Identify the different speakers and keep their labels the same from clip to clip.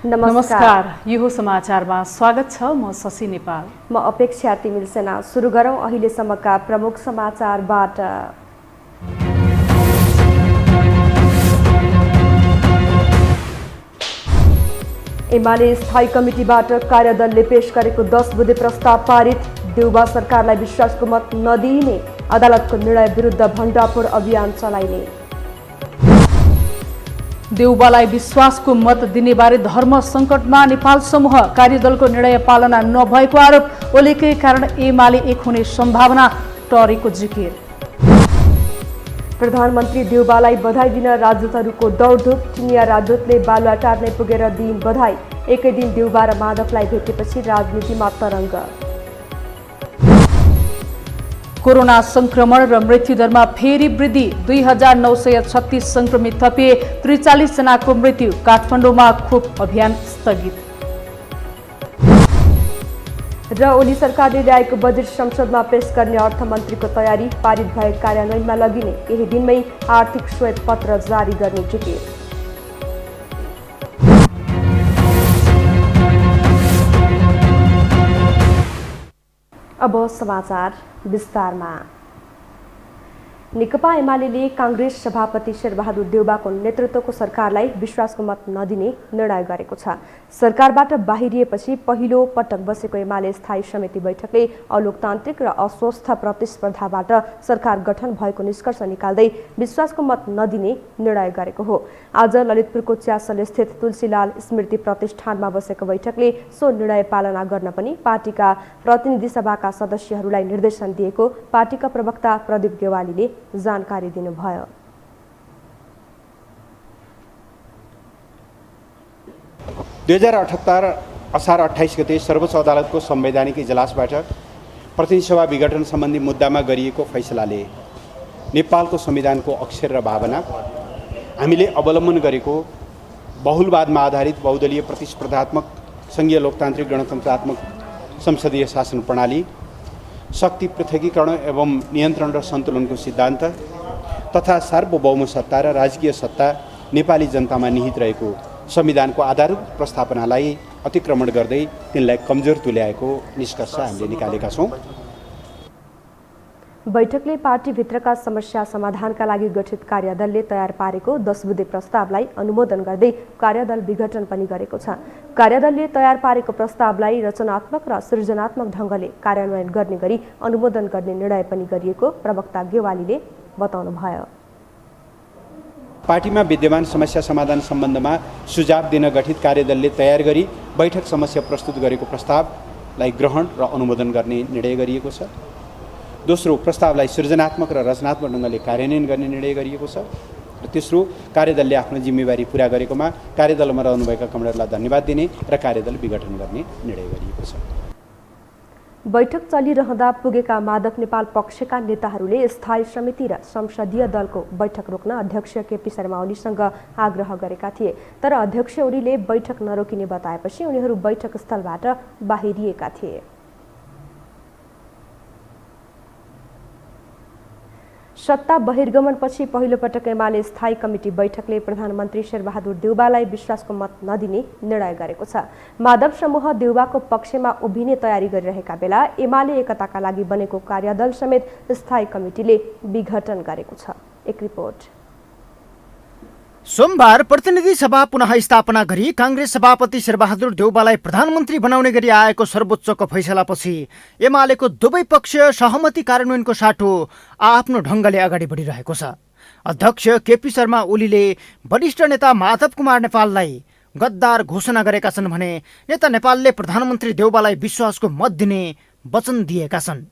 Speaker 1: नमस्कार, यो समाचारमा स्वागत छ। म शशि नेपाल।
Speaker 2: म अपेक्षा तिमिल सेना। सुरु गरौँ अहिलेसम्मका प्रमुख समाचारबाट। एमाले स्थायी कमिटीबाट कार्यदलले पेश गरेको 10 बुँदे प्रस्ताव पारित। देउबा सरकारलाई विश्वासको मत नदिइने अदालतको निर्णय विरुद्ध भण्डाफोड अभियान चलाइने।
Speaker 1: देउबालाई विश्वासको मत दिनेबारे धर्म सङ्कटमा नेपाल समूह, कार्यदलको निर्णय पालना नभएको आरोप। ओलीकै कारण एमाले एक हुने सम्भावना टरेको जिकिर। प्रधानमन्त्री देउबालाई बधाई दिन राजदूतहरूको दौडधुप। चिनिया राजदूतले बालुवाटार नै पुगेर दिइन् बधाई। एकै दिन देउबा र माधवलाई भेटेपछि राजनीतिमा तरङ्ग। कोरोना संक्रमण र मृत्युदरमा फेरि वृद्धि। 2936 संक्रमित थपिए। 43 जनाको मृत्यु। काठमाडौँमा खोप अभियान स्थगित। र ओली सरकारले ल्याएको बजेट संसदमा पेश गर्ने अर्थमन्त्रीको तयारी। पारित भए कार्यान्वयनमा लगिने। केही दिनमै आर्थिक श्वेत पत्र जारी गर्ने जिकिर। अब समाचार विस्तारमा। नेकपा एमाले कांग्रेस सभापति शेरबहादुर देउबाको नेतृत्वको सरकारलाई विश्वासको मत नदिने निर्णय गरेको छ। सरकारबाट बाहिरिएपछि पहिलो पटक बसेको एमाले स्थायी समिति बैठकले अलोकतान्त्रिक र अस्वस्थ प्रतिस्पर्धाबाट सरकार गठन भएको निष्कर्ष निकाल्दै विश्वासको मत नदिने निर्णय गरेको हो। आज ललितपुरको च्यासल स्थित तुलसीलाल स्मृति प्रतिष्ठानमा बसेको बैठकले सो निर्णय पालना गर्न पनि पार्टीका प्रतिनिधि सभाका सदस्यहरूलाई निर्देशन दिएको पार्टीका प्रवक्ता प्रदीप गेवालीले जानकारी दिनुभयो।
Speaker 3: असार 28 गते सर्वोच्च अदालतको संवैधानिक इजलासबाट प्रतिनिधि सभा विघटन सम्बन्धी मुद्दामा गरिएको फैसलाले नेपालको संविधानको अक्षर र भावना, हामीले अवलम्बन गरेको बहुलवादमा आधारित बहुदलीय प्रतिस्पर्धात्मक संघीय लोकतान्त्रिक गणतन्त्रात्मक संसदीय शासन प्रणाली, शक्ति पृथकीकरण एवं नियन्त्रण र सन्तुलनको सिद्धान्त तथा सार्वभौम सत्ता र राजकीय सत्ता नेपाली जनतामा निहित रहेको संविधानको आधारभूत प्रस्थापनालाई अतिक्रमण गर्दै तिनलाई कमजोर तुल्याएको निष्कर्ष हामीले निकालेका छौँ।
Speaker 2: बैठकले पार्टीभित्रका समस्या समाधानका लागि गठित कार्यदलले तयार पारेको 10 बुँदे प्रस्तावलाई अनुमोदन गर्दै कार्यदल विघटन पनि गरेको छ। कार्यदलले तयार पारेको प्रस्तावलाई रचनात्मक र सृजनात्मक ढङ्गले कार्यान्वयन गर्ने गरी अनुमोदन गर्ने निर्णय पनि गरिएको प्रवक्ता गेवालीले बताउनुभयो।
Speaker 3: पार्टीमा विद्यमान समस्या समाधान सम्बन्धमा सुझाव दिन गठित कार्यदलले तयार गरी बैठक समस्या प्रस्तुत गरेको प्रस्तावलाई ग्रहण र अनुमोदन गर्ने निर्णय गरिएको छ। दोस्रो, प्रस्तावलाई सृजनात्मक र रचनात्मक ढङ्गले कार्यान्वयन गर्ने निर्णय गरिएको छ। र तेस्रो, कार्यदलले आफ्नो जिम्मेवारी पूरा गरेकोमा कार्यदलमा रहनुभएका कमरेडलाई धन्यवाद दिने र कार्यदल विघटन गर्ने निर्णय गरिएको छ।
Speaker 2: बैठक चलिरहँदा पुगेका माधव नेपाल पक्षका नेताहरूले स्थायी समिति र संसदीय दलको बैठक रोक्न अध्यक्ष केपी शर्मा ओलीसँग आग्रह गरेका थिए। तर अध्यक्ष ओलीले बैठक नरोकिने बताएपछि उनीहरू बैठक स्थलबाट बाहिरिएका थिए। सत्ता बहिर्गमनपछि पहिलो पटक एमाले स्थायी कमिटी बैठकले प्रधानमन्त्री शेरबहादुर देउबालाई विश्वासको मत नदिने निर्णय गरेको छ। माधव समूह देउबाको पक्षमा उभिने तयारी गरिरहेका बेला एमाले एकताका लागि बनेको कार्यदल समेत स्थायी कमिटीले विघटन गरेको छ। एक रिपोर्ट।
Speaker 4: सोमबार प्रतिनिधि सभा पुनः स्थापना गरी कांग्रेस सभापति शेरबहादुर देउबालाई प्रधानमन्त्री बनाउने गरी आएको सर्वोच्चको फैसलापछि एमालेको दुवै पक्ष सहमति कार्यान्वयनको साटो आफ्नो ढङ्गले अगाडि बढिरहेको छ। अध्यक्ष केपी शर्मा ओलीले वरिष्ठ नेता माधव कुमार नेपाललाई गद्दार घोषणा गरेका छन् भने नेता नेपालले प्रधानमन्त्री देउबालाई विश्वासको मत दिने वचन दिएका छन्।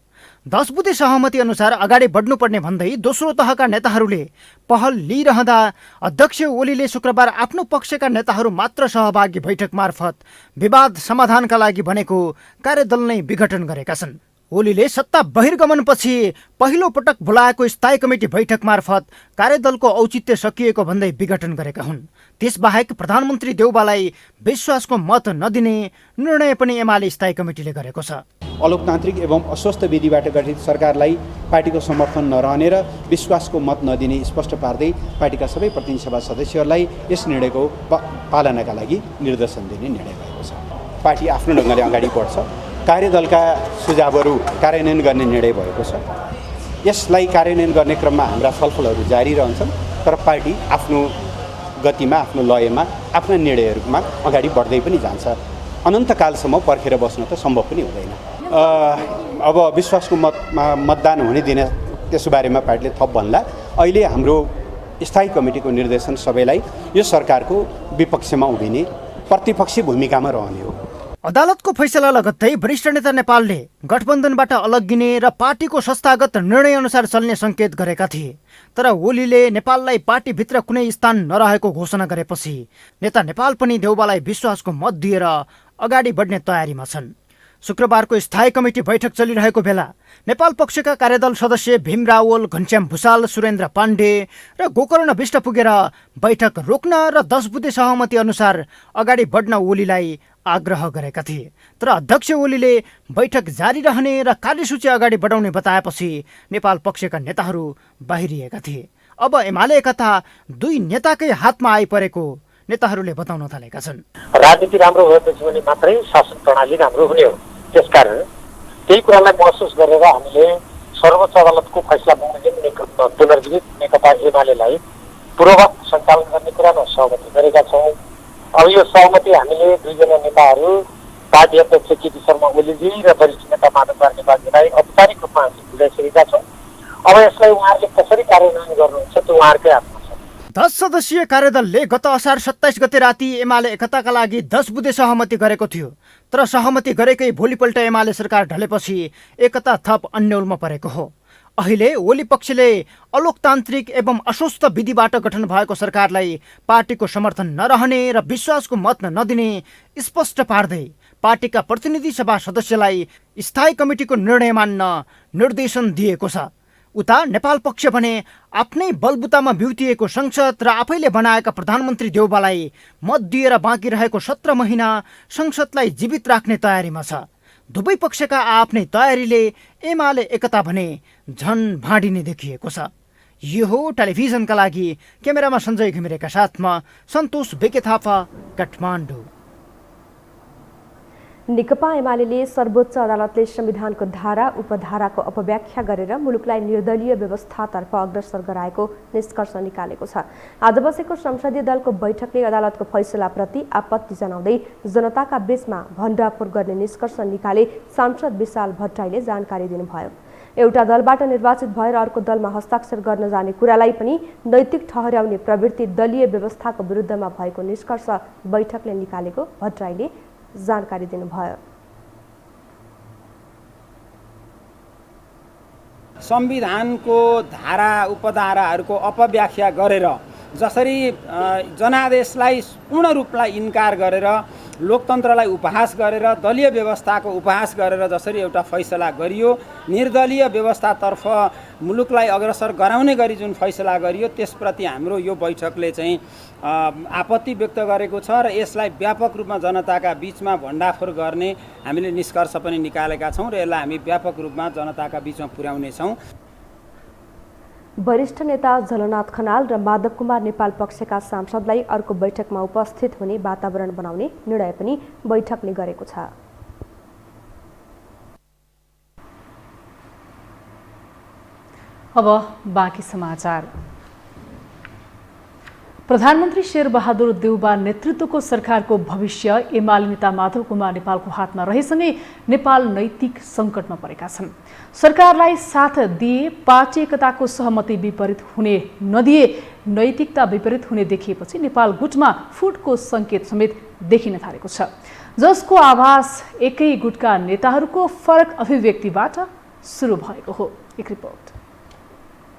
Speaker 4: 10 बुँदे सहमति अनुसार अगाडि बढ्नुपर्ने भन्दै दोस्रो तहका नेताहरूले पहल लिइरहँदा अध्यक्ष ओलीले शुक्रबार आफ्नो पक्षका नेताहरू मात्र सहभागी बैठक मार्फत विवाद समाधानका लागि बनेको कार्यदल नै विघटन गरेका छन्। ओलीले सत्ता बहिर्गमनपछि पहिलो पटक बोलाएको स्थायी कमिटी बैठक मार्फत कार्यदलको औचित्य सकिएको भन्दै विघटन गरेका हुन्। त्यसबाहेक प्रधानमन्त्री देउबालाई विश्वासको मत नदिने निर्णय पनि एमाले स्थायी कमिटीले गरेको छ।
Speaker 3: अलोकतान्त्रिक एवं अस्वस्थ विधिबाट गठित सरकारलाई पार्टीको समर्थन नरहने र विश्वासको मत नदिने स्पष्ट पार्दै पार्टीका सबै प्रतिनिधि सभा सदस्यहरूलाई यस निर्णयको पालनाका लागि निर्देशन दिने निर्णय भएको छ। पार्टी आफ्नो ढङ्गले अगाडि बढ्छ। कार्यदलका सुझावहरू कार्यान्वयन गर्ने निर्णय भएको छ। यसलाई कार्यान्वयन गर्ने क्रममा हाम्रा छलफलहरू जारी रहन्छन्, तर पार्टी आफ्नो गतिमा, आफ्नो लयमा, आफ्ना निर्णयहरूमा अगाडि बढ्दै पनि जान्छ। अनन्तकालसम्म पर्खेर बस्न त सम्भव पनि हुँदैन। अब विश्वासको मतदान हुने दिन त्यसो बारेमा पार्टीले थप भन्ला। अहिले हाम्रो स्थायी कमिटीको निर्देशन सबैलाई यो सरकारको विपक्षमा उभिने, प्रतिपक्षी भूमिकामा रहने हो।
Speaker 4: अदालतको फैसला लगत्तै वरिष्ठ नेता नेपालले गठबन्धनबाट अलग्गिने र पार्टीको संस्थागत निर्णयअनुसार चल्ने सङ्केत गरेका थिए। तर ओलीले नेपाललाई पार्टीभित्र कुनै स्थान नरहेको घोषणा गरेपछि नेता नेपाल पनि देउबालाई विश्वासको मत दिएर अगाडि बढ्ने तयारीमा छन्। शुक्रबारको स्थायी कमिटी बैठक चलिरहेको बेला नेपाल पक्षका कार्यदल सदस्य भीम रावल, घनश्याम भुषाल, सुरेन्द्र पाण्डे र गोकर्ण विष्ट पुगेर बैठक रोक्न र 10 बुँदे सहमति अनुसार अगाडि बढ्न ओलीलाई आग्रह गरेका थिए। तर अध्यक्ष ओलीले बैठक जारी रहने र कार्यसूची अगाडि बढाउने बताएपछि नेपाल पक्षका नेताहरू बाहिरिएका थिए। अब एमाले एकता दुई नेताकै हातमा आइपरेको नेताहरूले बताउन थालेका छन्।
Speaker 5: राजनीति राम्रो भएपछि भने मात्रै शासन प्रणाली राम्रो हुने हो। त्यसकारण त्यही कुरालाई महसुस गरेर हामीले सर्वोच्च अदालतको फैसला बमोजिम पुनर्जीवित नेकपा एमालेलाई पूर्ववत सञ्चालन गर्ने कुरामा सहमति गरेका छौँ। अब यो सहमति हामीले दुईजना नेताहरू पार्टी अध्यक्ष केपी शर्मा ओलीजी र वरिष्ठ नेता माधव कुमार नेपालजीलाई औपचारिक रूपमा बुझाइसकेका छौँ। अब यसलाई उहाँहरूले कसरी कार्यान्वयन गर्नुहुन्छ त्यो उहाँहरूकै हातमा छ।
Speaker 4: 10 सदस्यीय कार्यदलले गत असार 27 गते राति एमाले एकताका लागि 10 बुँदे सहमति गरेको थियो। तर सहमति गरेकै भोलिपल्ट एमाले सरकार ढलेपछि एकता थप अन्यलमा परेको हो। अहिले ओली पक्षले अलोकतान्त्रिक एवं अस्वस्थ विधिबाट गठन भएको सरकारलाई पार्टीको समर्थन नरहने र विश्वासको मत नदिने स्पष्ट पार्दै पार्टीका प्रतिनिधि सभा सदस्यलाई स्थायी कमिटीको निर्णय मान्न निर्देशन दिएको छ। उता नेपाल पक्ष भने आफ्नै बलबुतामा बिउतिएको संसद र आफैले बनाएका प्रधानमन्त्री देउबालाई मत दिएर बाँकी रहेको 17 महिना संसदलाई जीवित राख्ने तयारीमा छ। दुवै पक्षका आफ्नै तयारीले एमाले एकता भने झन भाँडिने देखिएको छ। यो हो टेलिभिजनका लागि क्यामेरामा सञ्जय घिमिरेका साथमा सन्तोष बेके थापा, काठमाडौँ।
Speaker 1: नेकपा एमाले सर्वोच्च अदालतले संविधानको धारा उपधाराको अपव्याख्या गरेर मुलुकलाई निर्दलीय व्यवस्थातर्फ अग्रसर गराएको निष्कर्ष निकालेको छ। आज बसेको संसदीय दलको बैठकले अदालतको फैसलाप्रति आपत्ति जनाउँदै जनताका बीचमा भण्डाफोर गर्ने निष्कर्ष निकाले सांसद विशाल भट्टराईले जानकारी दिनुभयो। एउटा दलबाट निर्वाचित भएर अर्को दलमा हस्ताक्षर गर्न जाने कुरालाई पनि नैतिक ठहर्याउने प्रवृत्ति दलीय व्यवस्थाको विरुद्धमा भएको निष्कर्ष बैठकले निकालेको भट्टराईले जानकारी दिनुभयो।
Speaker 6: संविधानको धारा उपधाराहरूको अपव्याख्या गरेर जसरी जनादेशलाई पूर्ण रूपलाई इन्कार गरेर लोकतन्त्रलाई उपहास गरेर दलीय व्यवस्थाको उपहास गरेर जसरी एउटा फैसला गरियो, निर्दलीय व्यवस्थातर्फ मुलुकलाई अग्रसर गराउने गरी जुन फैसला गरियो त्यसप्रति हाम्रो यो बैठकले चाहिँ आपत्ति व्यक्त गरेको छ र यसलाई व्यापक रूपमा जनताका बीचमा भण्डाफोर गर्ने हामीले निष्कर्ष पनि निकालेका छौँ र यसलाई हामी व्यापक रूपमा जनताका बीचमा पुर्याउनेछौँ।
Speaker 1: वरिष्ठ नेता झलनाथ खनाल र माधव कुमार नेपाल पक्षका सांसदलाई अर्को बैठकमा उपस्थित हुने वातावरण बनाउने निर्णय पनि बैठकले गरेको छ।
Speaker 7: अब बाँकी समाचार। प्रधानमन्त्री शेरबहादुर देउबा नेतृत्वको सरकारको भविष्य एमाले नेता माधव कुमार नेपालको हातमा रहेसँगै नेपाल नैतिक सङ्कटमा परेका छन्। सरकारलाई साथ दिए पार्टी एकताको सहमति विपरीत हुने नदिए नैतिकता विपरीत हुने देखिएपछि नेपाल गुटमा फुटको सङ्केत समेत देखिन थालेको छ, जसको आभास एकै गुटका नेताहरूको फरक अभिव्यक्तिबाट सुरु भएको हो। एक रिपोर्ट।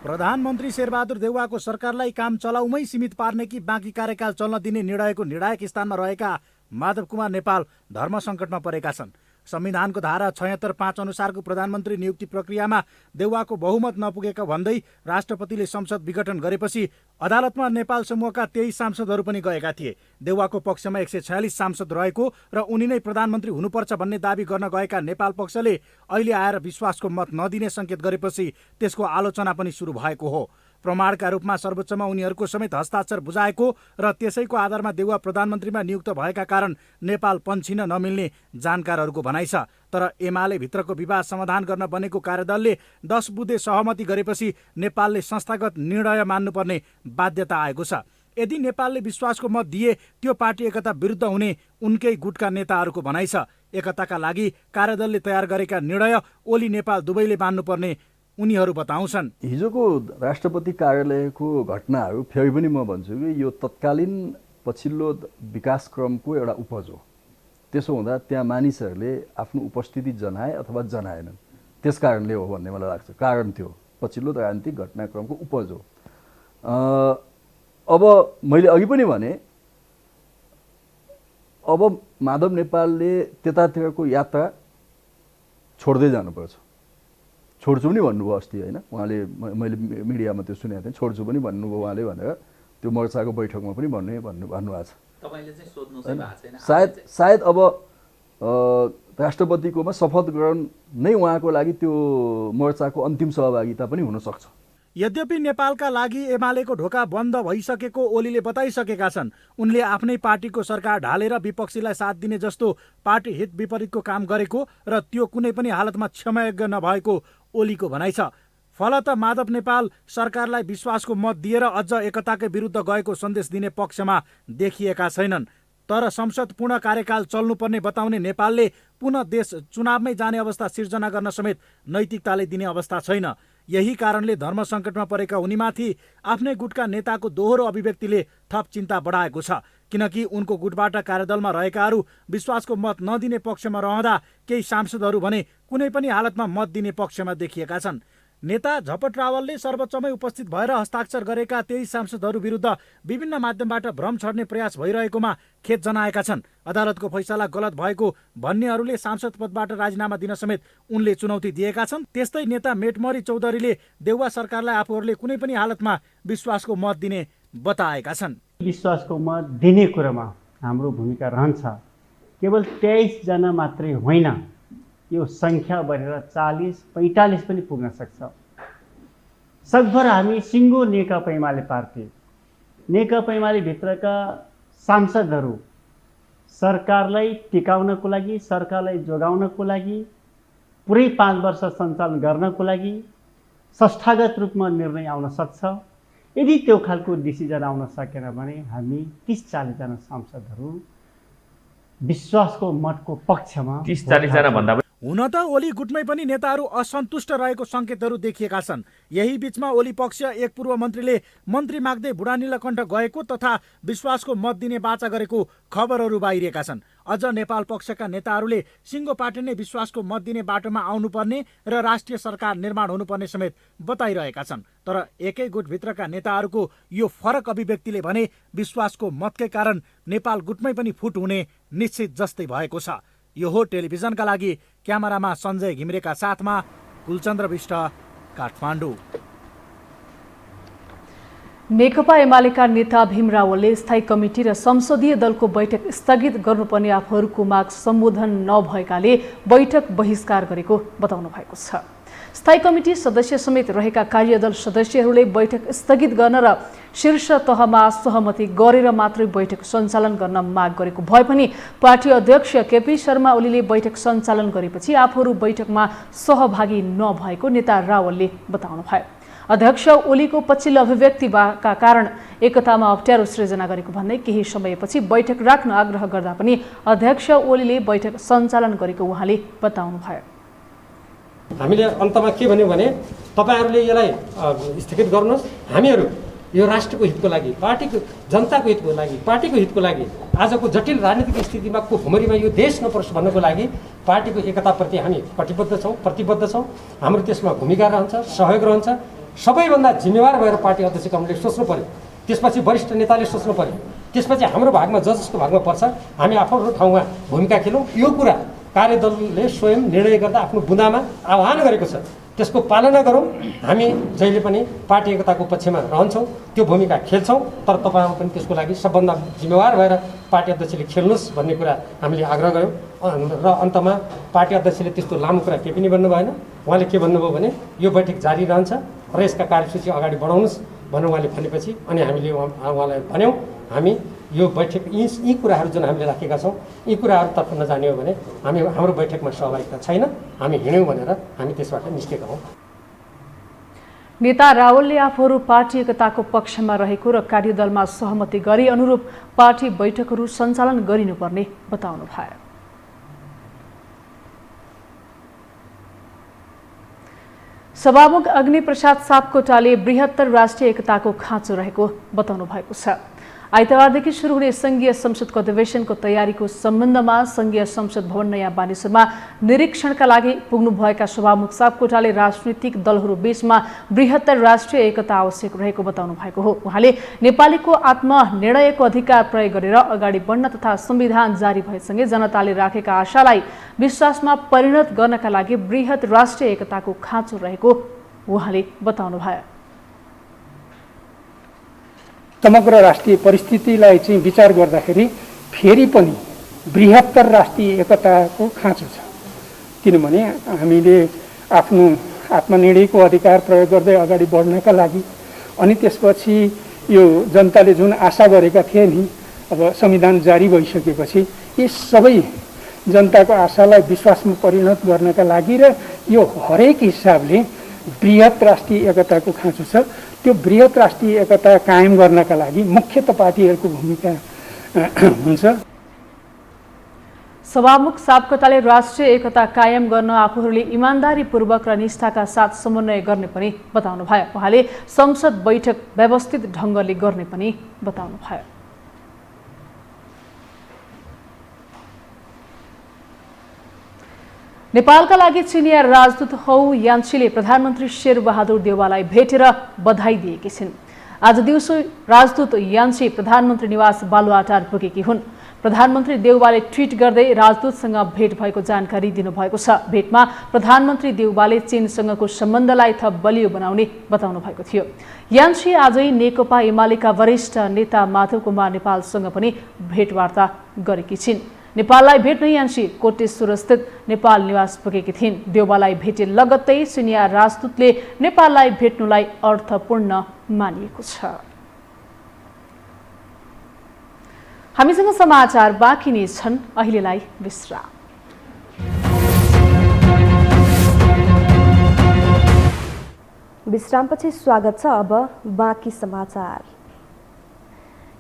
Speaker 8: प्रधानमन्त्री शेरबहादुर देउवाको सरकारलाई काम चलाउमै सीमित पार्ने कि बाँकी कार्यकाल चल्न दिने निर्णयको निर्णायक स्थानमा रहेका माधव कुमार नेपाल धर्म सङ्कटमा परेका छन्। संविधानको धारा 76(5) अनुसारको प्रधानमन्त्री नियुक्ति प्रक्रियामा देउवाको बहुमत नपुगेका भन्दै राष्ट्रपतिले संसद विघटन गरेपछि अदालतमा नेपाल समूहका 23 सांसदहरू पनि गएका थिए। देउवाको पक्षमा 146 सांसद रहेको र उनी नै प्रधानमन्त्री हुनुपर्छ भन्ने दावी गर्न गएका नेपाल पक्षले अहिले आएर विश्वासको मत नदिने सङ्केत गरेपछि त्यसको आलोचना पनि सुरु भएको हो। प्रमाणका रूपमा सर्वोच्चमा उनीहरूको समेत हस्ताक्षर बुझाएको र त्यसैको आधारमा देउवा प्रधानमन्त्रीमा नियुक्त भएका कारण नेपाल पन्छिन नमिल्ने जानकारहरूको भनाइ छ। तर एमाले भित्रको विवाद समाधान गर्न बनेको कार्यदलले 10 बुँदे सहमति गरेपछि नेपालले संस्थागत निर्णय मान्नुपर्ने बाध्यता आएको छ। यदि नेपालले विश्वासको मत दिए त्यो पार्टी एकता विरुद्ध हुने उनकै गुटका नेताहरूको भनाइ छ। एकताका लागि कार्यदलले तयार गरेका निर्णय ओली नेपाल दुवैले मान्नुपर्ने उनीहरू बताउँछन्।
Speaker 9: हिजोको राष्ट्रपति कार्यालयको घटनाहरू फेरि पनि म भन्छु कि यो तत्कालीन पछिल्लो विकासक्रमको एउटा उपज हो। त्यसो हुँदा त्यहाँ मानिसहरूले आफ्नो उपस्थिति जनाए अथवा जनाएनन्, त्यस कारणले हो भन्ने मलाई लाग्छ। कारण त्यो पछिल्लो राजनीतिक घटनाक्रमको उपज हो। अब मैले अघि पनि भने अब माधव नेपालले त्यतातिरको यात्रा छोड्दै जानुपर्छ। छोड्छु पनि भन्नुभयो अस्ति होइन, उहाँले, मैले मिडियामा त्यो सुनेको थिएँ, छोड्छु पनि भन्नुभयो उहाँले भनेर त्यो मोर्चाको बैठकमा पनि भन्नुभएको छ। सायद अब राष्ट्रपतिकोमा शपथ ग्रहण नै उहाँको लागि त्यो मोर्चाको अन्तिम सहभागिता पनि हुनसक्छ।
Speaker 8: यद्यपि नेपालका लागि एमालेको ढोका बन्द भइसकेको ओलीले बताइसकेका छन्। उनले आफ्नै पार्टीको सरकार ढालेर विपक्षीलाई साथ दिने जस्तो पार्टी हित विपरीतको काम गरेको र त्यो कुनै पनि हालतमा क्षमायोग्य नभएको ओलीको भनाइ छ। फलत माधव नेपाल सरकारलाई विश्वासको मत दिएर अझ एकताकै विरुद्ध गएको सन्देश दिने पक्षमा देखिएका छैनन्। तर संसद पूर्ण कार्यकाल चल्नुपर्ने बताउने नेपालले पुनः देश चुनावमै जाने अवस्था सिर्जना गर्न समेत नैतिकताले दिने अवस्था छैन। यही कारणले धर्म सङ्कटमा परेका उनीमाथि आफ्नै गुटका नेताको दोहोरो अभिव्यक्तिले थप चिन्ता बढाएको छ। किनकि उनको गुटबाट कार्यदलमा रहेकाहरू विश्वासको मत नदिने पक्षमा रहँदा केही सांसदहरू भने कुनै पनि हालतमा मत दिने पक्षमा देखिएका छन्। नेता झपट रावलले सर्वोच्चमै उपस्थित भएर हस्ताक्षर गरेका 23 सांसदहरू विरुद्ध विभिन्न माध्यमबाट भ्रम छर्ने प्रयास भइरहेकोमा खेद जनाएका छन्। अदालतको फैसला गलत भएको भन्नेहरूले सांसद पदबाट राजीनामा दिन समेत उनले चुनौती दिएका छन्। त्यस्तै नेता मेटमरी चौधरीले देउवा सरकारलाई आफूहरूले कुनै पनि हालतमा विश्वासको मत दिने बताएका छन्।
Speaker 10: विश्वासको मत दिने कुरामा हाम्रो भूमिका रहन्छ। केवल 23 जना मात्रै होइन, यो सङ्ख्या बढेर 40-45 पनि पुग्न सक्छ। सकभर हामी सिङ्गो नेकपा एमाले पार्टी, नेकपा एमाले भित्रका सांसदहरू सरकारलाई टिकाउनको लागि, सरकारलाई जोगाउनको लागि, पुरै 5 वर्ष सञ्चालन गर्नको लागि संस्थागत रूपमा निर्णय आउन सक्छ। यदि त्यो खालको डिसिजन आउन सकेन भने हामी 30-40 जना सांसदहरू विश्वासको मतको पक्षमा
Speaker 11: 30-40 जना भन्दा
Speaker 8: हुन त ओली गुटमै पनि नेताहरू असन्तुष्ट रहेको सङ्केतहरू देखिएका छन्। यही बीचमा ओली पक्ष एक पूर्व मन्त्रीले मन्त्री माग्दै बुढानीलकण्ठ गएको तथा विश्वासको मत दिने बाचा गरेको खबरहरू बाहिरिएका छन्। अझ नेपाल पक्षका नेताहरूले सिङ्गो पार्टी नै विश्वासको मत दिने बाटोमा आउनुपर्ने र राष्ट्रिय सरकार निर्माण हुनुपर्ने समेत बताइरहेका छन्। तर एकै गुटभित्रका नेताहरूको यो फरक अभिव्यक्तिले भने विश्वासको मतकै कारण नेपाल गुटमै पनि फुट हुने निश्चित जस्तै भएको छ। यो हो टेलिभिजनका लागि क्यामेरामा सञ्जय घिमिरेका साथमा कुलचन्द्र विष्ट, काठमाडौँ।
Speaker 7: नेकपा एमालेका नेता भीम रावलले स्थायी कमिटी र संसदीय दलको बैठक स्थगित गर्नुपर्ने आफूहरूको माग सम्बोधन नभएकाले बैठक बहिष्कार गरेको बताउनु भएको छ। स्थायी कमिटी सदस्य समेत रहेका कार्यदल सदस्यहरूले बैठक स्थगित गर्न र शीर्ष तहमा सहमति गरेर मात्रै बैठक सञ्चालन गर्न माग गरेको भए पनि पार्टी अध्यक्ष केपी शर्मा ओलीले बैठक सञ्चालन गरेपछि आफूहरू बैठकमा सहभागी नभएको नेता रावलले बताउनुभयो। अध्यक्ष ओलीको पछिल्लो अभिव्यक्तिका कारण एकतामा अप्ठ्यारो सृजना गरेको भन्दै केही समयपछि बैठक राख्न आग्रह गर्दा पनि अध्यक्ष ओलीले बैठक सञ्चालन गरेको उहाँले बताउनुभयो।
Speaker 12: हामीले अन्तमा के भन्यौँ भने तपाईहरूले यसलाई स्थगित गर्नुहोस्, हामीहरू यो राष्ट्रको हितको लागि, पार्टीको जनताको हितको लागि, पार्टीको हितको लागि, आजको जटिल राजनीतिक स्थितिमा भुमरीमा यो देश नपरोस् भन्नको लागि पार्टीको एकताप्रति हामी कटिबद्ध छौँ, प्रतिबद्ध छौँ। हाम्रो त्यसमा भूमिका रहन्छ, सहयोग रहन्छ। सबैभन्दा जिम्मेवार भएर पार्टी अध्यक्ष कमिटीले सोच्नु पर्यो, त्यसपछि वरिष्ठ नेताले सोच्नु पर्यो, त्यसपछि हाम्रो भागमा जसको भागमा पर्छ हामी आफ्नो ठाउँमा भूमिका खेलौँ। यो कुरा कार्यदलले स्वयं निर्णय गर्दा आफ्नो बुँदामा आह्वान गरेको छ त्यसको पालना गरौँ। हामी जहिले पनि पार्टी एकताको पक्षमा रहन्छौँ, त्यो भूमिका खेल्छौँ, तर तपाईँहरू पनि त्यसको लागि सबभन्दा जिम्मेवार भएर पार्टी अध्यक्षले खेल्नुहोस् भन्ने कुरा हामीले आग्रह गऱ्यौँ। र अन्तमा पार्टी अध्यक्षले त्यस्तो लामो कुरा केही पनि भन्नु भएन। उहाँले के भन्नुभयो भने यो बैठक जारी रहन्छ र यसका कार्यसूची अगाडि बढाउनुहोस् भनेर उहाँले भनेपछि अनि हामीले उहाँलाई भन्यौँ हामी यो बैठक यी कुराहरू जुन हामीले राखेका छौँ यी कुराहरूतर्फ नजाने हो भने हाम्रो बैठकमा सहभागिता छैन, हामी हिँड्यौँ भनेर हामी त्यसबाट निस्केका हौँ।
Speaker 7: नेता रावलले आफूहरू पार्टी एकताको पक्षमा रहेको र कार्यदलमा सहमति गरे अनुरूप पार्टी बैठकहरू सञ्चालन गरिनुपर्ने बताउनु भयो। सभामुख अग्निप्रसाद सापकोटाले बृहत्तर राष्ट्रिय एकताको खाँचो रहेको बताउनु भएको छ। आइतबारदेखि सुरु हुने संघीय संसदको अधिवेशनको तयारीको सम्बन्धमा संघीय संसद भवन नयाँ बानेश्वरमा निरीक्षणका लागि पुग्नुभएका सभामुख सापकोटाले राजनीतिक दलहरू बीचमा बृहत्तर राष्ट्रिय एकता आवश्यक रहेको बताउनु भएको हो। उहाँले नेपालीको आत्मनिर्णयको अधिकार प्रयोग गरेर अगाडि बढ्न तथा संविधान जारी भएसँगै जनताले राखेका आशालाई विश्वासमा परिणत गर्नका लागि बृहत राष्ट्रिय एकताको खाँचो रहेको उहाँले बताउनु भयो।
Speaker 11: समग्र राष्ट्रिय परिस्थितिलाई चाहिँ विचार गर्दाखेरि फेरि पनि बृहत्तर राष्ट्रिय एकताको खाँचो छ। किनभने हामीले आफ्नो आत्मनिर्णयको अधिकार प्रयोग गर्दै अगाडि बढ्नका लागि अनि त्यसपछि यो जनताले जुन आशा गरेका थिए नि अब संविधान जारी भइसकेपछि यी सबै जनताको आशालाई विश्वासमा परिणत गर्नका लागि र यो हरेक हिसाबले बृहत राष्ट्रिय एकताको खाँचो छ। त्यो बृहत राष्ट्रिय एकता कायम गर्नका लागि मुख्यतः पार्टीहरूको भूमिका हुन्छ।
Speaker 7: सभामुख सापकोटाले राष्ट्रिय एकता कायम गर्न आफूहरूले इमान्दारीपूर्वक र निष्ठाका साथ समन्वय गर्ने पनि बताउनु भयो। उहाँले संसद बैठक व्यवस्थित ढङ्गले गर्ने पनि बताउनु भयो। नेपालका लागि चिनिया राजदूत हौ यान्सीले प्रधानमन्त्री शेरबहादुर देउवालाई भेटेर बधाई दिएकी छिन्। आज दिउँसो राजदूत यान्सी प्रधानमन्त्री निवास बालुवाटार पुगेकी हुन्। प्रधानमन्त्री देउवाले ट्विट गर्दै राजदूतसँग भेट भएको जानकारी दिनुभएको छ। भेटमा प्रधानमन्त्री देउवाले चीनसँगको सम्बन्धलाई थप बलियो बनाउने बताउनु भएको थियो। यान्सी आजै नेकपा एमालेका वरिष्ठ नेता माधव कुमार नेपालसँग पनि भेटवार्ता गरेकी छिन्। नेपाललाई भेट्न यान्सी कोटेश्वरस्थित नेपाल निवास पुगेकी थिइन्। देउवालाई भेटे लगत्तै चिनिया राजदूतले नेपाललाई भेट्नुलाई अर्थपूर्ण मानिएको छ। हामीसँग समाचार बाँकी नै छन्, अहिलेलाई विश्राम।
Speaker 1: विश्रामपछि स्वागत छ। अब बाँकी समाचार।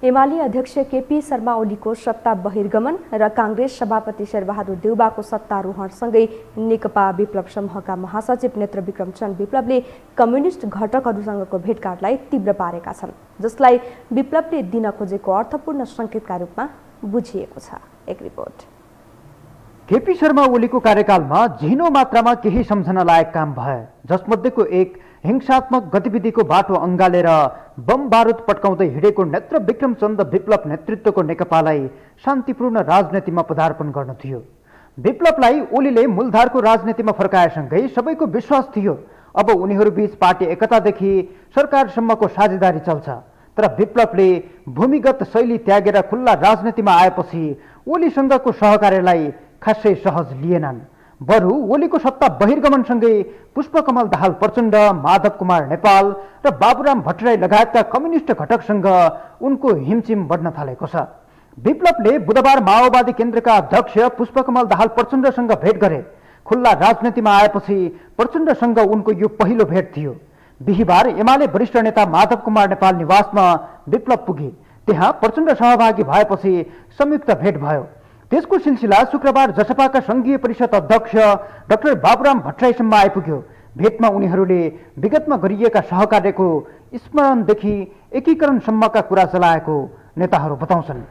Speaker 1: एमाले अध्यक्ष केपी शर्मा ओलीको सत्ता बहिर्गमन र कांग्रेस सभापति शेरबहादुर देउवाको सत्तारोहणसँगै नेकपा विप्लव समूहका महासचिव नेत्र विक्रम चन्द विप्लवले कम्युनिस्ट घटकहरूसँगको भेटघाटलाई तीव्र पारेका छन्, जसलाई विप्लवले दिन खोजेको अर्थपूर्ण संकेतका रूपमा बुझिएको छ। एक रिपोर्ट।
Speaker 4: केपी शर्मा ओलीको कार्यकालमा झिनो मात्रामा केही सम्झना लायक काम भए, जसमध्येको एक हिंसात्मक गतिविधिको बाटो अँगालेर बम बारुद पट्काउँदै हिँडेको नेत्र विक्रम चन्द विप्लव नेतृत्वको नेकपालाई शान्तिपूर्ण राजनीतिमा पदार्पण गर्नु थियो। विप्लवलाई ओलीले मूलधारको राजनीतिमा फर्काएसँगै सबैको विश्वास थियो अब उनीहरूबीच पार्टी एकतादेखि सरकारसम्मको साझेदारी चल्छ। तर विप्लवले भूमिगत शैली त्यागेर खुल्ला राजनीतिमा आएपछि ओलीसँगको सहकार्यलाई खासै सहज लिएनन्। बरु ओलीको सत्ता बहिर्गमनसँगै पुष्पकमल दाहाल प्रचण्ड, माधव कुमार नेपाल र बाबुराम भट्टराई लगायतका कम्युनिस्ट घटकसँग उनको हिमचिम बढ्न थालेको छ। विप्लवले बुधबार माओवादी केन्द्रका अध्यक्ष पुष्पकमल दाहाल प्रचण्डसँग भेट गरे। खुल्ला राजनीतिमा आएपछि प्रचण्डसँग उनको यो पहिलो भेट थियो। बिहिबार एमाले वरिष्ठ नेता माधव कुमार नेपाल निवासमा विप्लव पुगे। त्यहाँ प्रचण्ड सहभागी भएपछि संयुक्त भेट भयो। त्यसको सिलसिला शुक्रबार जसपाका संघीय परिषद अध्यक्ष डाक्टर बाबुराम भट्टराईसम्म आइपुग्यो। भेटमा उनीहरूले विगतमा गरिएका सहकार्यको स्मरणदेखि एकीकरणसम्मका कुरा चलाएको नेताहरू बताउँछन्,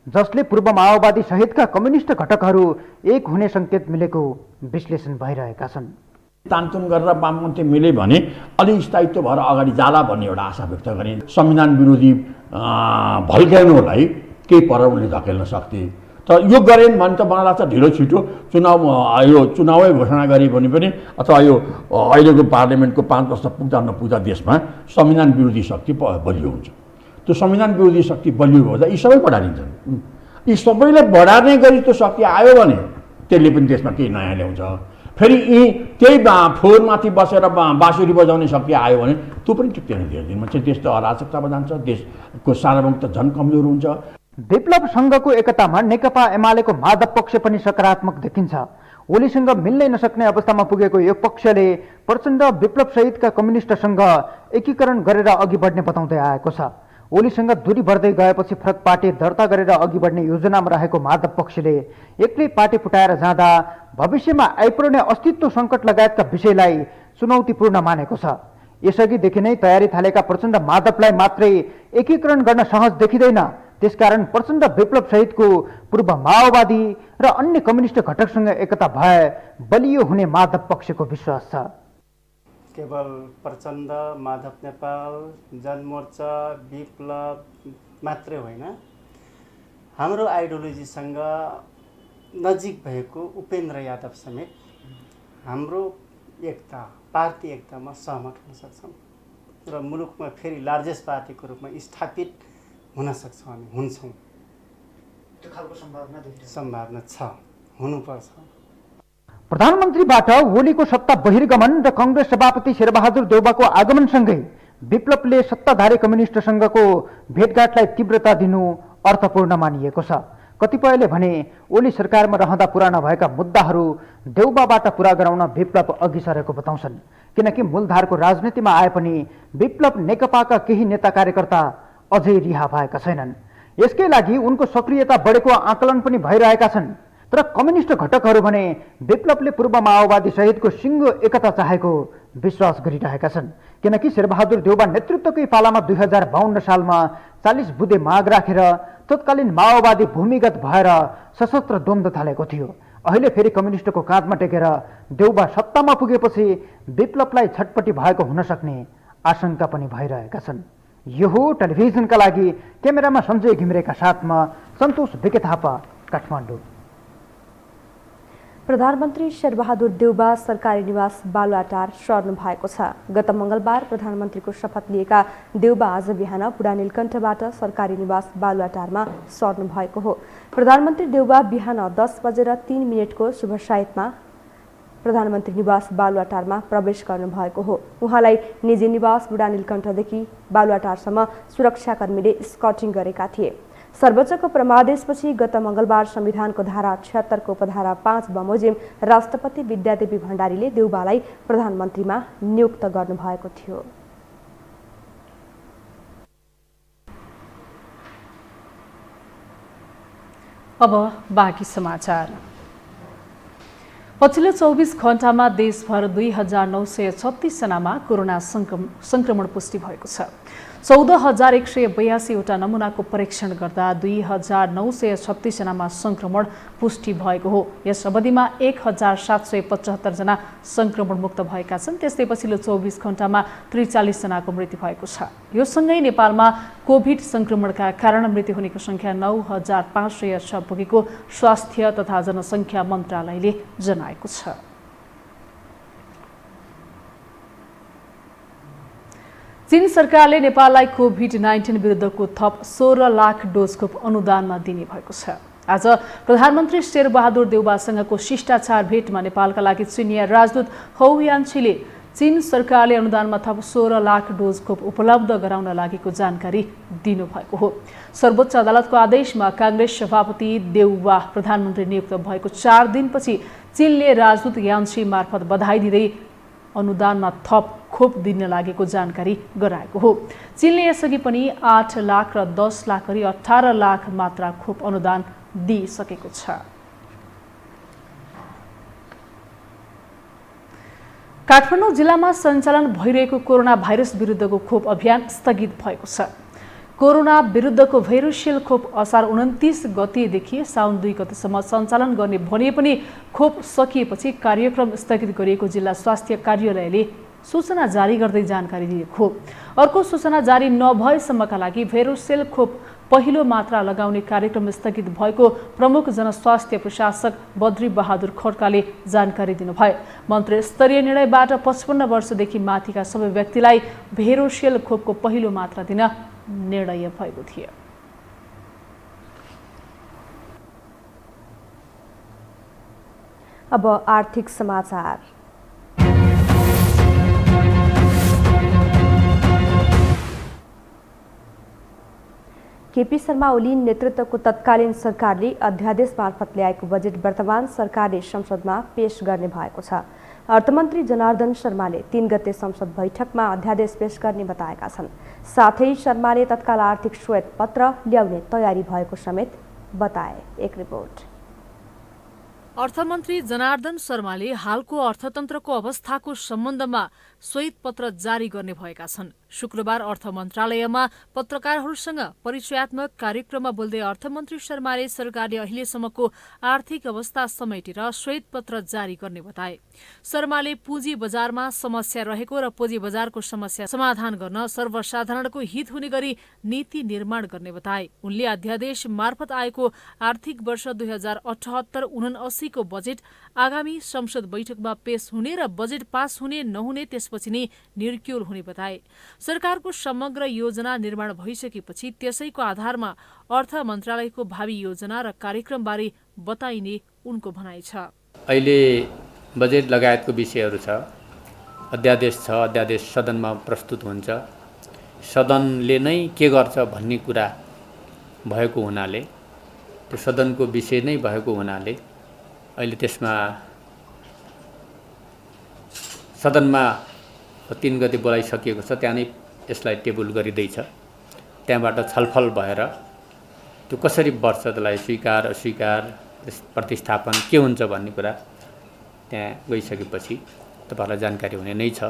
Speaker 4: जसले पूर्व माओवादी सहितका कम्युनिस्ट घटकहरू एक हुने संकेत मिलेको विश्लेषण भइरहेका छन्।
Speaker 13: तानतुन गरेर वामपन्थी मिले भने अलि स्थायित्व भएर अगाडि जाला भन्ने एउटा आशा व्यक्त गरे। संविधान विरोधी भल्क्याउनुलाई केही परौले धकेल्न सक्थे, तर यो गरेन भने त मलाई लाग्छ ढिलो छिटो यो चुनावै घोषणा गरे भने पनि अथवा यो अहिलेको पार्लियामेन्टको 5 वर्ष पुग्दा नपुग्दा देशमा संविधान विरोधी शक्ति बलियो हुन्छ। त्यो संविधान विरोधी शक्ति बलियो हुँदा यी सबै बढारिन्छन्। यी सबैलाई बढार्ने गरी त्यो शक्ति आयो भने त्यसले पनि देशमा केही नयाँ ल्याउँछ। फेरि यी त्यही फोहोरमाथि बसेर बाँसुरी बजाउने शक्ति आयो भने त्यो पनि टिप्दैन धेरै दिनमा चाहिँ देश त अराजकतामा जान्छ, देशको सार्वभौमता झन् कमजोर हुन्छ।
Speaker 14: विप्लव सङ्घको एकतामा नेकपा एमालेको माधव पक्ष पनि सकारात्मक देखिन्छ। ओलीसँग मिल्नै नसक्ने अवस्थामा पुगेको यो पक्षले प्रचण्ड विप्लव सहितका कम्युनिस्टसँग एकीकरण गरेर अघि बढ्ने बताउँदै आएको छ। ओलीसँग दूरी बढ्दै गएपछि फरक पार्टी दर्ता गरेर अघि बढ्ने योजनामा रहेको माधव पक्षले एक्लै पार्टी फुटाएर जाँदा भविष्यमा आइपर्ने अस्तित्व सङ्कट लगायतका विषयलाई चुनौतीपूर्ण मानेको छ। यसअघिदेखि नै तयारी थालेका प्रचण्ड माधवलाई मात्रै एकीकरण गर्न सहज देखिँदैन। त्यसकारण प्रचण्ड विप्लव सहितको पूर्व माओवादी र अन्य कम्युनिस्ट घटकसँग एकता भए बलियो हुने माधव पक्षको विश्वास छ।
Speaker 15: केवल प्रचण्ड, माधव नेपाल, जनमोर्चा, विप्लव मात्रै होइन, हाम्रो आइडियोलोजीसँग नजिक भएको उपेन्द्र यादव समेत हाम्रो एकता, पार्टी एकतामा सहमत हुन सक्छौँ र मुलुकमा फेरि लार्जेस्ट पार्टीको रूपमा स्थापित हुन सक्छौँ, हामी हुन्छौँ।
Speaker 4: त्यो खालको
Speaker 15: सम्भावना छ, हुनुपर्छ।
Speaker 14: प्रधानमन्त्रीबाट ओलीको सत्ता बहिर्गमन र कांग्रेस सभापति शेरबहादुर देउवाको आगमनसँगै विप्लवले सत्ताधारी कम्युनिस्टसँगको भेटघाटलाई तीव्रता दिनु अर्थपूर्ण मानिएको छ। कतिपयले भने ओली सरकारमा रहँदा पुरा नभएका मुद्दाहरू देउवाबाट पुरा गराउन विप्लव अघि सरेको बताउँछन्। किनकि मूलधारको राजनीतिमा आए पनि विप्लव नेकपाका केही नेता कार्यकर्ता अझै रिहा भएका छैनन्। यसकै लागि उनको सक्रियता बढेको आकलन पनि भइरहेका छन्। तर कम्युनिस्ट घटकहरू भने विप्लवले पूर्व माओवादी सहितको सिङ्गो एकता चाहेको विश्वास गरिरहेका छन्। किनकि शेरबहादुर देउवा नेतृत्वकै पालामा 2052 सालमा 40 बुँदे माग राखेर तत्कालीन माओवादी भूमिगत भएर सशस्त्र द्वन्द्व थालेको थियो। अहिले फेरि कम्युनिस्टको काँधमा टेकेर देउवा सत्तामा पुगेपछि विप्लवलाई छटपटी भएको हुन सक्ने आशंका पनि भइरहेका छन्। यो हो टेलिभिजनका लागि क्यामेरामा सञ्जय घिमिरेका साथमा सन्तोष भिके थापा, काठमाडौँ।
Speaker 1: प्रधानमन्त्री शेरबहादुर देउवा सरकारी निवास बालुवाटार सर्नु भएको छ। गत मङ्गलबार प्रधानमन्त्रीको शपथ लिएका देउवा आज बिहान बुढा नीलकण्ठबाट सरकारी निवास बालुवाटारमा सर्नु भएको हो। प्रधानमन्त्री देउवा बिहान 10:03 शुभ सायतमा प्रधानमन्त्री निवास बालुवाटारमा प्रवेश गर्नुभएको हो। उहाँलाई निजी निवास बुढा नीलकण्ठदेखि बालुवाटारसम्म सुरक्षाकर्मीले स्कटिङ गरेका थिए। सर्वोच्चको परमादेशपछि गत मङ्गलबार संविधानको धारा 76 को उपधारा 5 बमोजिम राष्ट्रपति विद्यादेवी भण्डारीले देउवालाई प्रधानमन्त्रीमा नियुक्त गर्नुभएको थियो।
Speaker 7: अब बाँकी समाचार। पछिल्लो 24 घण्टामा देशभर 2936 जनामा कोरोना संक्रमण पुष्टि भएको छ। 14,182 वटा नमुनाको परीक्षण गर्दा 2,936 जनामा संक्रमण पुष्टि भएको हो। यस अवधिमा 1,775 जना संक्रमण मुक्त भएका छन्। त्यस्तै पछिल्लो 24 घण्टामा 43 जनाको मृत्यु भएको छ। यो सँगै नेपालमा कोभिड संक्रमणका कारण मृत्यु हुनेको संख्या 9,506 पुगेको स्वास्थ्य तथा जनसङ्ख्या मन्त्रालयले जनाएको छ। चीन सरकारले नेपाललाई कोभिड-19 विरुद्धको थप 16 लाख डोज खोप अनुदानमा दिने भएको छ। आज प्रधानमन्त्री शेरबहादुर देउवासँगको शिष्टाचार भेटमा नेपालका लागि चिनिया राजदूत हौ यान्छीले चीन सरकारले अनुदानमा थप 16 लाख डोज खोप उपलब्ध गराउन लागेको जानकारी दिनुभएको हो। सर्वोच्च अदालतको आदेशमा कांग्रेस सभापति देउवा प्रधानमन्त्री नियुक्त भएको 4 दिनपछि चीनले राजदूत यान्छी मार्फत बधाई दिँदै अनुदानमा थप खोप दिन लागेको जानकारी गराएको हो। चीनले यसअघि पनि 8 लाख र 10 लाख गरी 18 लाख मात्रा खोप अनुदान दिइसकेको छ। काठमाडौँ जिल्लामा सञ्चालन भइरहेको कोरोना भाइरस विरुद्धको खोप अभियान स्थगित भएको छ। कोरोना विरुद्धको भैरोसियल खोप असार 29 गतेदेखि साउन 2 गतेसम्म सञ्चालन गर्ने भने पनि खोप सकिएपछि कार्यक्रम स्थगित गरिएको जिल्ला स्वास्थ्य कार्यालयले सूचना जारी गर्दै जानकारी दिएको हो। अर्को सूचना जारी नभएसम्मका लागि भैरोसियल खोप पहिलो मात्रा लगाउने कार्यक्रम स्थगित भएको प्रमुख जनस्वास्थ्य प्रशासक बद्री बहादुर खड्काले जानकारी दिनुभयो। मन्त्री स्तरीय निर्णयबाट 55 वर्षदेखि माथिका सबै व्यक्तिलाई भेरोसेल खोपको पहिलो मात्रा दिन निर्णय भएको थियो।
Speaker 2: अब आर्थिक समाचार। केपी शर्मा ओली नेतृत्वको तत्कालीन सरकारले अध्यादेश मार्फत ल्याएको बजेट वर्तमान सरकारले संसदमा पेश गर्ने भएको छ। अर्थमन्त्री जनार्दन शर्माले 3 गते संसद बैठकमा अध्यादेश पेश गर्ने बताएका छन्। साथै शर्माले तत्काल आर्थिक श्वेत पत्र ल्याउने तयारी भएको समेत बताए। एक रिपोर्ट।
Speaker 7: अर्थमन्त्री जनार्दन शर्माले हालको अर्थतन्त्रको अवस्थाको सम्बन्धमा श्वेत पत्र जारी गर्ने भएका छन्। शुक्रबार अर्थ मन्त्रालयमा पत्रकारहरूसँग परिचयात्मक कार्यक्रममा बोल्दै अर्थमन्त्री शर्माले सरकारले अहिलेसम्मको आर्थिक अवस्था समेटेर श्वेत पत्र जारी गर्ने बताए। शर्माले पुँजी बजारमा समस्या रहेको र पुँजी बजारको समस्या समाधान गर्न सर्वसाधारणको हित हुने गरी नीति निर्माण गर्ने बताए। उनले अध्यादेश मार्फत आएको आर्थिक वर्ष 2078-79 को बजेट आगामी संसद बैठकमा पेश हुने र बजेट पास हुने नहुने त्यसपछि नै निर्क्युल हुने बताए। सरकारको समग्र योजना निर्माण भइसकेपछि त्यसैको आधारमा अर्थ मन्त्रालयको भावी योजना र कार्यक्रमबारे बताइने उनको भनाइ छ।
Speaker 16: अहिले बजेट लगायतको विषयहरू छ, अध्यादेश छ, अध्यादेश सदनमा प्रस्तुत हुन्छ, सदनले नै के गर्छ भन्ने कुरा भएको हुनाले, त्यो सदनको विषय नै भएको हुनाले अहिले त्यसमा सदनमा 3 गते बोलाइसकिएको छ, त्यहाँ नै यसलाई टेबल गरिँदैछ। त्यहाँबाट छलफल भएर त्यो कसरी बढ्छ, त्यसलाई स्वीकार अस्वीकार प्रतिस्थापन के हुन्छ भन्ने कुरा त्यहाँ गइसकेपछि तपाईँहरूलाई जानकारी हुने नै छ।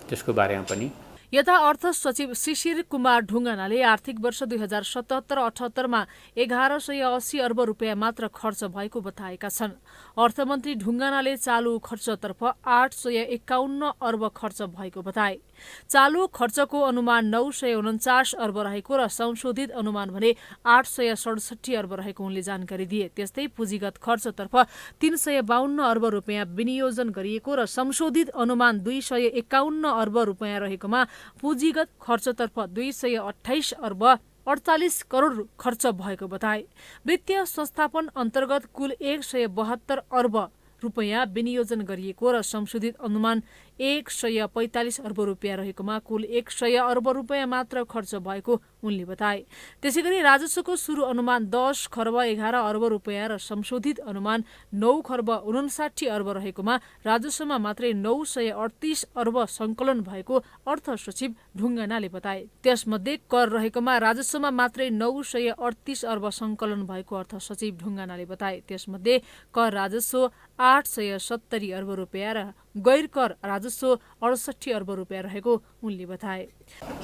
Speaker 16: त्यसको बारेमा पनि
Speaker 7: यता अर्थ सचिव शिशिर कुमार ढुङ्गानाले आर्थिक वर्ष 2077-78 मा 1180 अर्ब रुपियाँ मात्र खर्च भएको बताएका छन्। अर्थमन्त्री ढुङ्गानाले चालु खर्चतर्फ 851 अर्ब खर्च भएको बताए। चालु खर्चको अनुमान 949 अर्ब रहेको र संशोधित अनुमान भने 867 अर्ब रहेको उनले जानकारी दिए। त्यस्तै पुँजीगत खर्चतर्फ 352 अर्ब रुपियाँ विनियोजन गरिएको र संशोधित अनुमान 251 अर्ब रुपियाँ रहेकोमा पुँजीगत खर्चतर्फ 228 अर्ब 48 करोड खर्च भएको बताए। वित्तीय संस्थापन अन्तर्गत कुल 172 अर्ब रुपियाँ विनियोजन गरिएको र संशोधित अनुमान 145 अर्ब रुपियाँ रहेकोमा कुल 100 अर्ब रुपियाँ मात्र खर्च भएको उनले बताए। त्यसैगरी राजस्वको सुरु अनुमान 10 खर्ब 11 अर्ब रुपियाँ र संशोधित अनुमान 9 खर्ब 59 अर्ब रहेकोमा राजस्वमा मात्रै 938 अर्ब सङ्कलन भएको अर्थ सचिव ढुङ्गानाले बताए। त्यसमध्ये कर रहेकोमा राजस्वमा मात्रै 938 अर्ब सङ्कलन भएको अर्थ सचिव ढुङ्गानाले बताए। त्यसमध्ये कर राजस्व 870 अर्ब रुपियाँ र गैर कर राजस्व 68 अर्ब रुपियाँ रहेको उनले बताए।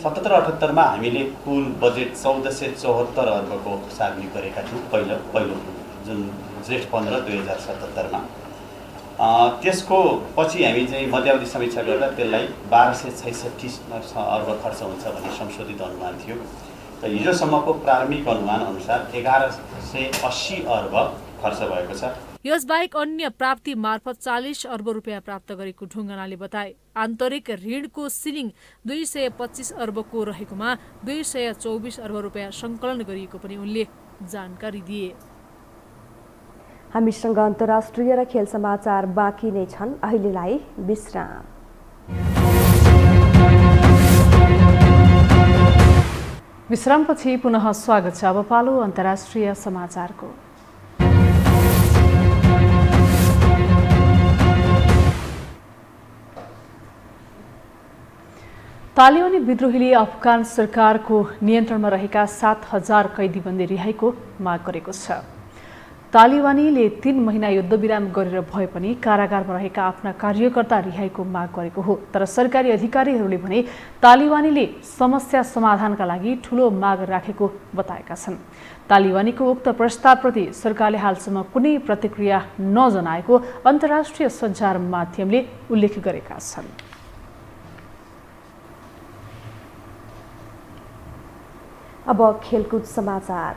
Speaker 17: 77-78 मा हामीले कुल बजेट 1474 अर्बको सार्वजनिक गरेका थियौँ पहिलो जुन जेठ 15 2077 मा। त्यसको पछि हामी चाहिँ मध्यावधि समीक्षा गर्दा त्यसलाई 1266 अर्ब खर्च हुन्छ भन्ने संशोधित अनुमान थियो। र हिजोसम्मको प्रारम्भिक अनुमान अनुसार 1180 अर्ब खर्च भएको छ।
Speaker 7: यसबाहेक अन्य प्राप्ति मार्फत 40 अर्ब रुपियाँ प्राप्त गरेको ढुङ्गानाले बताए। आन्तरिक ऋणको सिलिङ 225 अर्बको रहेकोमा 224 अर्ब रुपियाँ सङ्कलन गरिएको पनि उनले जानकारी दिए।
Speaker 2: हामीसँग अन्तर्राष्ट्रिय र खेल समाचार बाँकी नै छन्। अहिलेलाई विश्राम।
Speaker 7: विश्रामपछि पुनः स्वागत छ। अब पालो अन्तर्राष्ट्रिय समाचारको। तालिबानी विद्रोहीले अफगान सरकारको नियन्त्रणमा रहेका 7000 कैदीबन्दी रिहाईको माग गरेको छ। तालिबानीले 3 महिना युद्धविराम गरेर भए पनि कारागारमा रहेका आफ्ना कार्यकर्ता रिहाईको माग गरेको हो। तर सरकारी अधिकारीहरूले भने तालिबानीले समस्या समाधानका लागि ठूलो माग राखेको बताएका छन्। तालिबानीको उक्त प्रस्तावप्रति सरकारले हालसम्म कुनै प्रतिक्रिया नजनाएको अन्तर्राष्ट्रिय सञ्चार माध्यमले उल्लेख गरेका छन्।
Speaker 2: अब खेलकुद समाचार।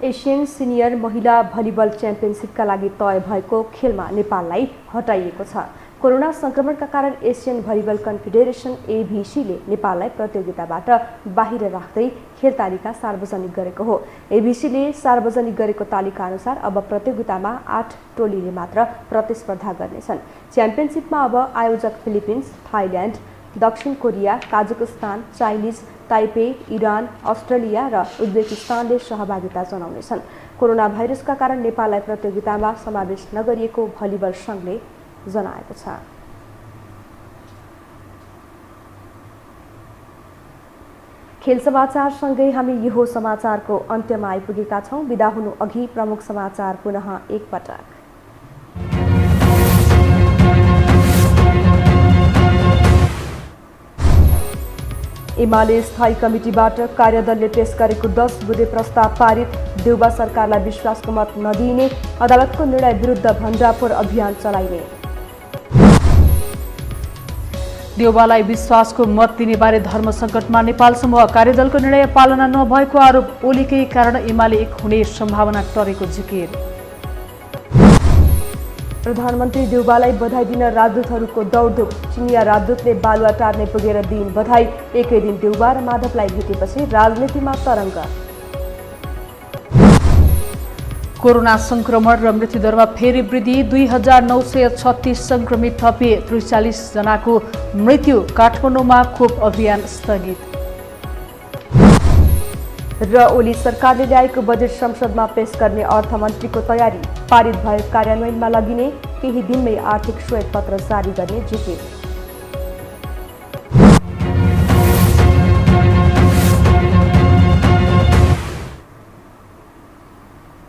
Speaker 2: एसियन सिनियर महिला भलिबल च्याम्पियनसिपका लागि तय भएको खेलमा नेपाललाई हटाइएको छ। कोरोना संक्रमणका कारण एसियन भलिबल कन्फेडरेसन एभिसीले नेपाललाई प्रतियोगिताबाट बाहिर राख्दै खेल तालिका सार्वजनिक गरेको हो। एभिसीले सार्वजनिक गरेको तालिका अनुसार अब प्रतियोगितामा 8 टोलीले मात्र प्रतिस्पर्धा गर्नेछन्। च्याम्पियनसिपमा अब आयोजक फिलिपिन्स, थाइल्यान्ड, दक्षिण Korea, Kazakhstan, Chinese Taipei, Iran, Australia र उज्बेकिस्तानले सहभागिता जनाउनेछन्। कोरोना भाइरसका कारण नेपाललाई प्रतियोगितामा समावेश नगरिएको भलिबल संघले जनाएको छ। खेल समाचारसँगै हामी यो समाचारको अन्त्यमा आइपुगेका छौं। बिदा हुनु अघि प्रमुख समाचार पुनः एकपटक। एमाले स्थायी कमिटीबाट कार्यदलले पेश गरेको 10 बुँदे प्रस्ताव पारित। देउबा सरकारलाई विश्वासको मत नदिइने, अदालतको निर्णय विरुद्ध भण्डाफोर अभियान चलाइने।
Speaker 7: देउबालाई विश्वासको मत दिने बारे धर्म संकटमा नेपाल समूह, कार्यदलको निर्णय पालना नभएको आरोप। ओलीकै कारण एमाले एक हुने सम्भावना टरेको जिकिर। प्रधानमन्त्री देउबालाई बधाई दिन राजदूतहरूको दौडधुप। चिनिया राजदूतले बालुवा टार्ने पुगेर दिइन् बधाई। एकै दिन देउबा र माधवलाई भेटेपछि राजनीतिमा तरङ्ग। कोरोना संक्रमण र मृत्युदरमा फेरि वृद्धि। 2936 संक्रमित थपिए, 43 जनाको मृत्यु। काठमाडौँमा खोप अभियान स्थगित। र ओली सरकारले ल्याएको बजेट संसदमा पेश गर्ने अर्थमन्त्रीको तयारी। पारित भयो कार्यान्वयनमा लगिने, केही दिनमै आर्थिक श्वेतपत्र जारी गर्ने जिकिर।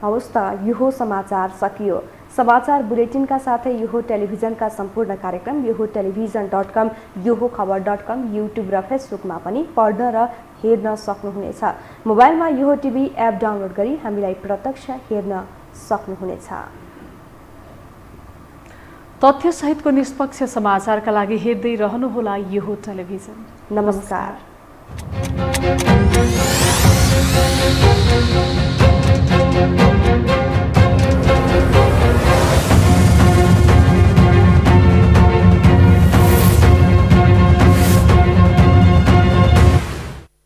Speaker 7: हवस् त यो समाचार सकियो। समाचार बुलेटिनका साथै यो टेलिभिजनका सम्पूर्ण कार्यक्रम यो टेलिभिजन.com, यो खबर.com, युट्युब र फेसबुकमा पनि पढ्न र हेर्न सक्नुहुनेछ। मोबाइलमा यो टिभी एप डाउनलोड गरी हामीलाई प्रत्यक्ष हेर्न सक्नुहुनेछ। तथ्यसहितको निष्पक्ष समाचारका लागि हेर्दै रहनुहोला यो टेलिभिजन। नमस्कार।